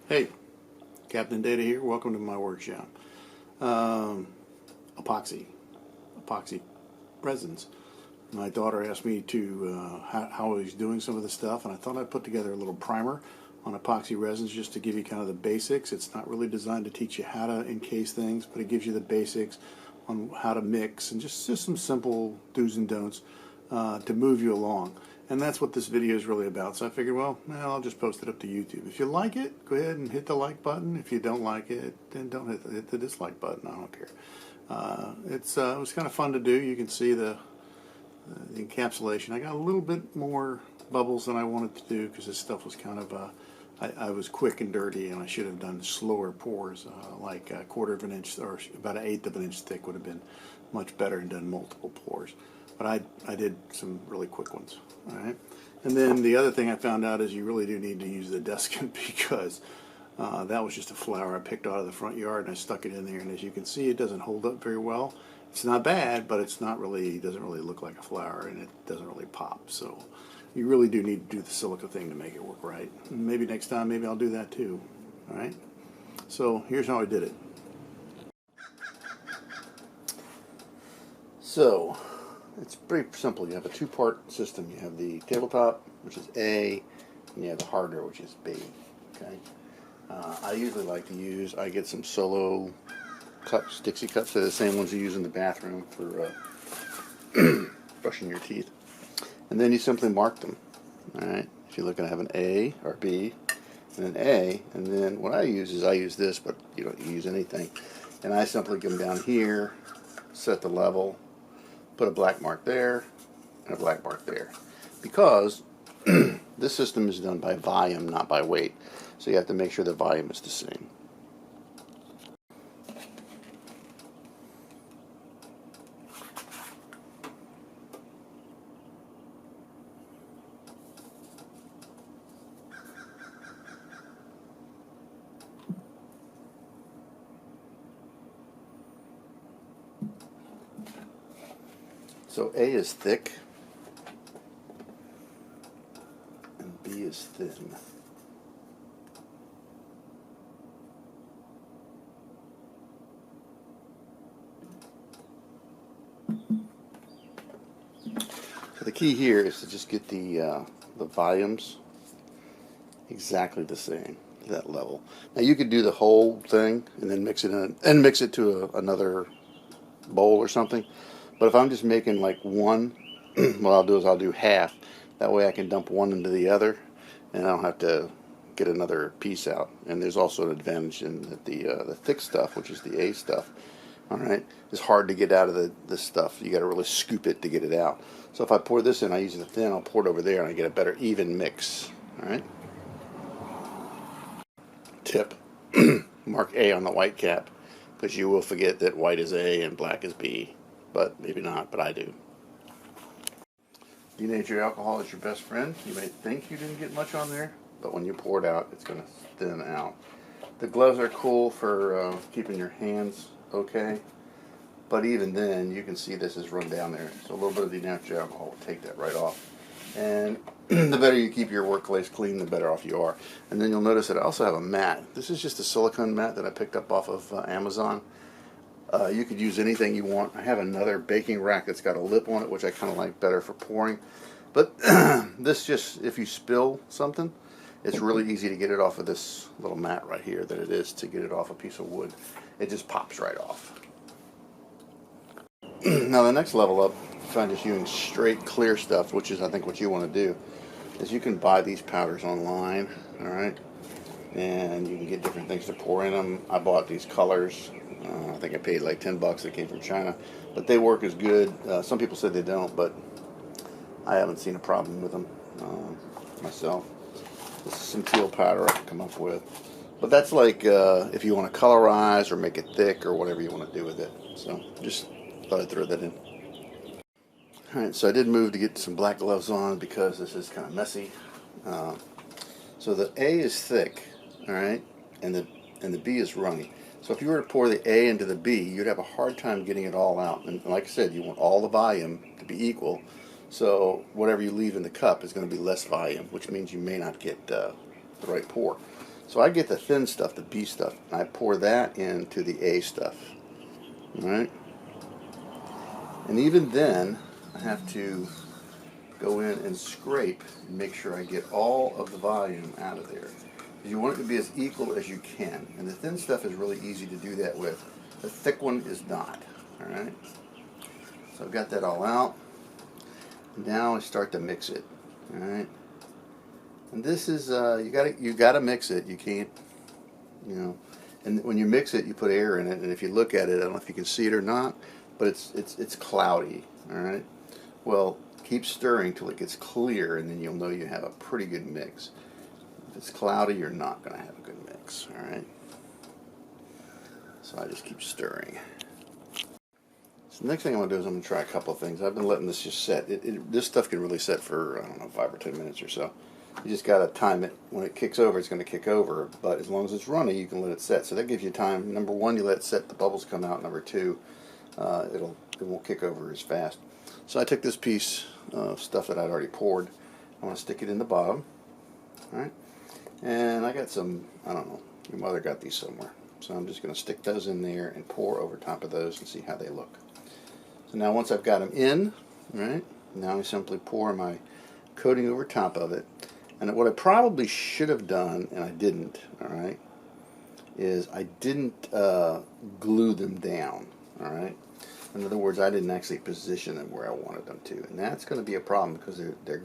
Hey, CaptData here. Welcome to my workshop. Um, epoxy resins. My daughter asked me to how I was doing some of the stuff, and I thought I'd put together a little primer on epoxy resins just to give you kind of the basics. It's not really designed to teach you how to encase things, but it gives you the basics on how to mix and just some simple do's and don'ts to move you along. And that's what this video is really about. So I figured, well, I'll just post it up to YouTube. If you like it, go ahead and hit the like button. If you don't like it, then don't hit the dislike button. I don't care. It was kind of fun to do. You can see the encapsulation. I got a little bit more bubbles than I wanted to do because this stuff was kind of I was quick and dirty, and I should have done slower pours, like a quarter of an inch or about an eighth of an inch thick would have been much better, and done multiple pours. But I did some really quick ones. All right, and then the other thing I found out is you really do need to use the descant because that was just a flower I picked out of the front yard, and I stuck it in there. And as you can see, it doesn't hold up very well. It's not bad, but it's not really, doesn't really look like a flower, and it doesn't really pop. So you really do need to do the silica thing to make it work right. And maybe next time, maybe I'll do that too. All right. So here's how I did it. So it's pretty simple. You have a two-part system. You have the tabletop, which is A, and you have the hardener, which is B. Okay. I usually like to use, I get some Solo cups, Dixie cups. They're the same ones you use in the bathroom for brushing your teeth. And then you simply mark them. Alright, if you're looking to have an A or B and an A, and then what I use is I use this, but you don't use anything. And I simply come down here, set the level, put a black mark there, and a black mark there. Because this system is done by volume, not by weight. So you have to make sure the volume is the same. So A is thick and B is thin. So the key here is to just get the volumes exactly the same, that level. Now you could do the whole thing and then mix it in and mix it to another bowl or something. But if I'm just making like one, what I'll do is I'll do half. That way I can dump one into the other, and I don't have to get another piece out. And there's also an advantage in that the thick stuff, which is the A stuff, all right, is hard to get out of this stuff. You got to really scoop it to get it out. So if I pour this in, I use the thin, I'll pour it over there, and I get a better even mix. All right. Tip: mark A on the white cap, because you will forget that white is A and black is B. But maybe not, but I do. Denatured alcohol is your best friend. You may think you didn't get much on there, but when you pour it out, it's going to thin out. The gloves are cool for keeping your hands okay, but even then, you can see this is run down there. So a little bit of denatured alcohol will take that right off. And the better you keep your workplace clean, the better off you are. And then you'll notice that I also have a mat. This is just a silicone mat that I picked up off of Amazon. You could use anything you want. I have another baking rack that's got a lip on it, which I kind of like better for pouring. But this just, if you spill something, it's really easy to get it off of this little mat right here than it is to get it off a piece of wood. It just pops right off. Now the next level up, if I'm just using straight clear stuff, which is I think what you want to do, is you can buy these powders online, alright? And you can get different things to pour in them. I bought these colors. I think I paid like $10. They came from China, but they work as good. Some people say they don't, but I haven't seen a problem with them myself. This is some teal powder I can come up with, but that's like if you want to colorize or make it thick or whatever you want to do with it. So just thought I'd throw that in. All right, so I did move to get some black gloves on because this is kind of messy. So the A is thick, all right, and the B is runny. So if you were to pour the A into the B, you'd have a hard time getting it all out. And like I said, you want all the volume to be equal. So whatever you leave in the cup is going to be less volume, which means you may not get the right pour. So I get the thin stuff, the B stuff, and I pour that into the A stuff. All right? And even then, I have to go in and scrape and make sure I get all of the volume out of there. You want it to be as equal as you can. And the thin stuff is really easy to do that with. The thick one is not. All right? So I've got that all out. Now I start to mix it. All right? And this is you gotta mix it. You can't, you know. And when you mix it, you put air in it. And if you look at it, I don't know if you can see it or not, but it's cloudy. All right. Well, keep stirring till it gets clear, and then you'll know you have a pretty good mix. If it's cloudy, you're not going to have a good mix. All right. So I just keep stirring. So the next thing I'm going to do is I'm going to try a couple of things. I've been letting this just set. This stuff can really set for, I don't know, 5 or 10 minutes or so. You just got to time it. When it kicks over, it's going to kick over. But as long as it's runny, you can let it set. So that gives you time. Number one, you let it set, the bubbles come out. Number two, it won't kick over as fast. So I took this piece of stuff that I'd already poured. I want to stick it in the bottom. All right. And I got some, I don't know, your mother got these somewhere. So I'm just going to stick those in there and pour over top of those and see how they look. So now once I've got them in, right, now I simply pour my coating over top of it. And what I probably should have done, and I didn't, all right, is I didn't glue them down, all right. In other words, I didn't actually position them where I wanted them to, and that's going to be a problem because they're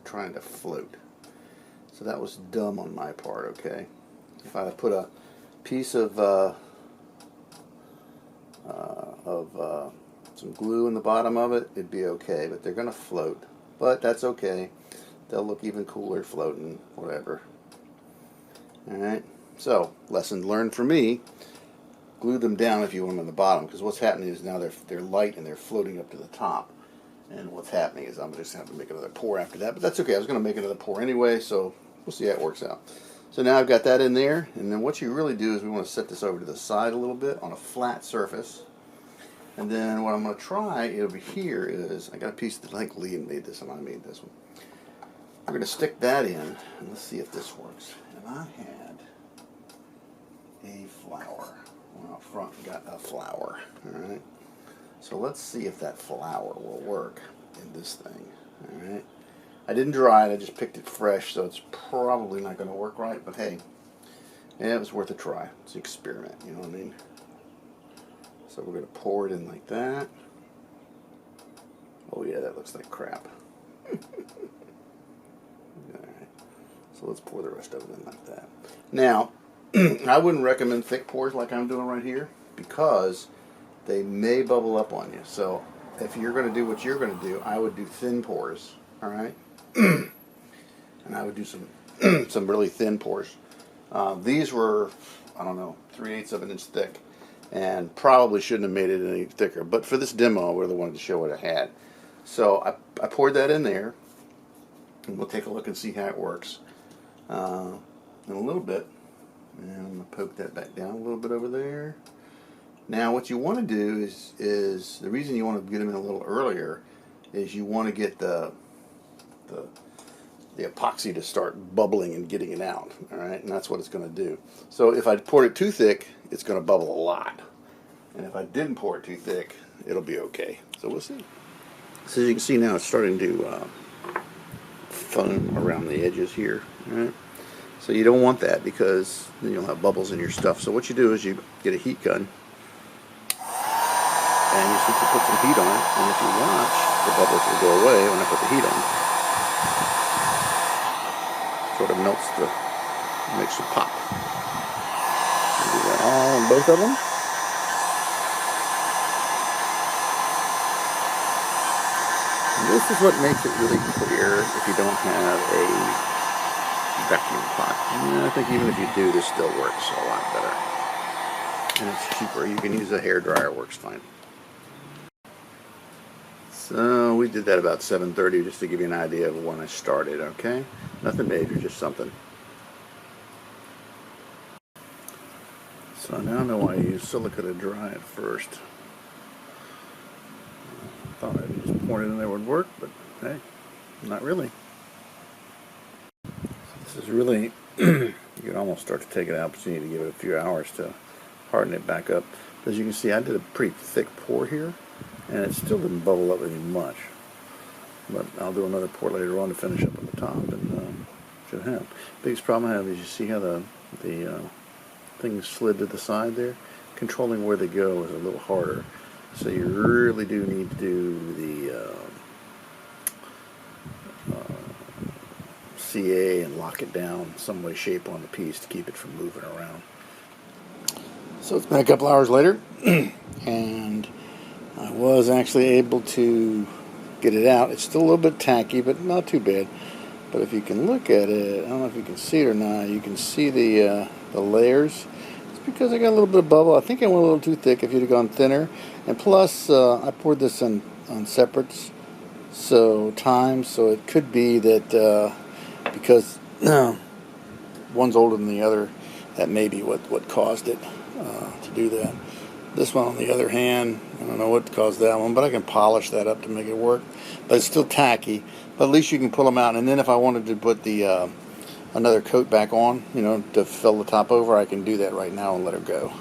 trying to float. So that was dumb on my part. Okay, if I put a piece of some glue in the bottom of it, it'd be okay. But they're going to float. But that's okay. They'll look even cooler floating, whatever. All right. So lesson learned for me. Glue them down if you want them on the bottom, because what's happening is now they're light and they're floating up to the top. And what's happening is I'm just going to have to make another pour after that. But that's okay. I was going to make another pour anyway, so we'll see how it works out. So now I've got that in there. And then what you really do is we want to set this over to the side a little bit on a flat surface. And then what I'm going to try over here is, I got a piece that I think Liam made this and I made this one. We're going to stick that in, and let's see if this works. And I had a flower. Well, up front got a flower. Alright. So let's see if that flower will work in this thing. Alright. I didn't dry it, I just picked it fresh, so it's probably not going to work right, but hey, yeah, it was worth a try. It's an experiment, you know what I mean? So we're going to pour it in like that. Oh yeah, that looks like crap. Alright. So let's pour the rest of it in like that. Now, I wouldn't recommend thick pours like I'm doing right here because they may bubble up on you. So if you're going to do what you're going to do, I would do thin pours, all right? And I would do some really thin pours. These were, I don't know, 3/8 of an inch thick, and probably shouldn't have made it any thicker. But for this demo, I really wanted to show what I had. So I poured that in there, and we'll take a look and see how it works in a little bit. And I'm going to poke that back down a little bit over there. Now what you want to do is the reason you want to get them in a little earlier is you want to get the epoxy to start bubbling and getting it out. Alright, and that's what it's going to do. So if I poured it too thick, it's going to bubble a lot. And if I didn't pour it too thick, it'll be okay. So we'll see. So as you can see now, it's starting to foam around the edges here. Alright. So you don't want that because then you'll have bubbles in your stuff. So what you do is you get a heat gun and you simply put some heat on it, and if you watch, the bubbles will go away when I put the heat on. Sort of melts makes it pop. Do that all on both of them. And this is what makes it really clear if you don't have a vacuum pot. And I think even if you do, this still works a lot better. And it's cheaper. You can use a hairdryer, works fine. So we did that about 7:30 just to give you an idea of when I started, okay? Nothing major, just something. So now I know why I use silica to dry it first. I thought I'd just pour it in there would work, but hey, not really. So this is really You can almost start to take it out, but you need to give it a few hours to harden it back up. As you can see, I did a pretty thick pour here, and it still didn't bubble up any much. But I'll do another pour later on to finish up at the top, and should have. Biggest problem I have is you see how the things slid to the side there? Controlling where they go is a little harder. So you really do need to do the CA and lock it down some way, shape on the piece to keep it from moving around. So it's been a couple hours later, and I was actually able to get it out. It's still a little bit tacky, but not too bad. But if you can look at it, I don't know if you can see it or not, you can see the layers. It's because I got a little bit of bubble. I think I went a little too thick. If you'd have gone thinner. And plus, I poured this on separates, so it could be that because one's older than the other, that may be what caused it to do that. This one, on the other hand, I don't know what caused that one, but I can polish that up to make it work. But it's still tacky. But at least you can pull them out. And then if I wanted to put the another coat back on, you know, to fill the top over, I can do that right now and let it go.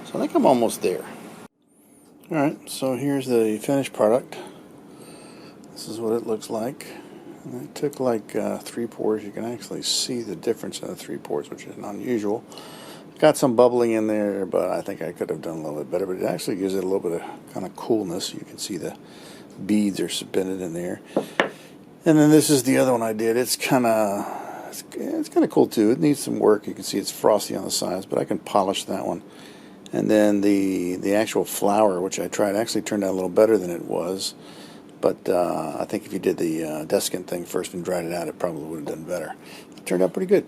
So I think I'm almost there. Alright, so here's the finished product. This is what it looks like. And it took like 3 pours. You can actually see the difference in the 3 pours, which is unusual. Got some bubbling in there, but I think I could have done a little bit better. But it actually gives it a little bit of kind of coolness. You can see the beads are suspended in there. And then this is the other one I did. It's kind of cool too. It needs some work. You can see it's frosty on the sides, but I can polish that one. And then the actual flower, which I tried, actually turned out a little better than it was. But I think if you did the descant thing first and dried it out, it probably would have done better. It turned out pretty good.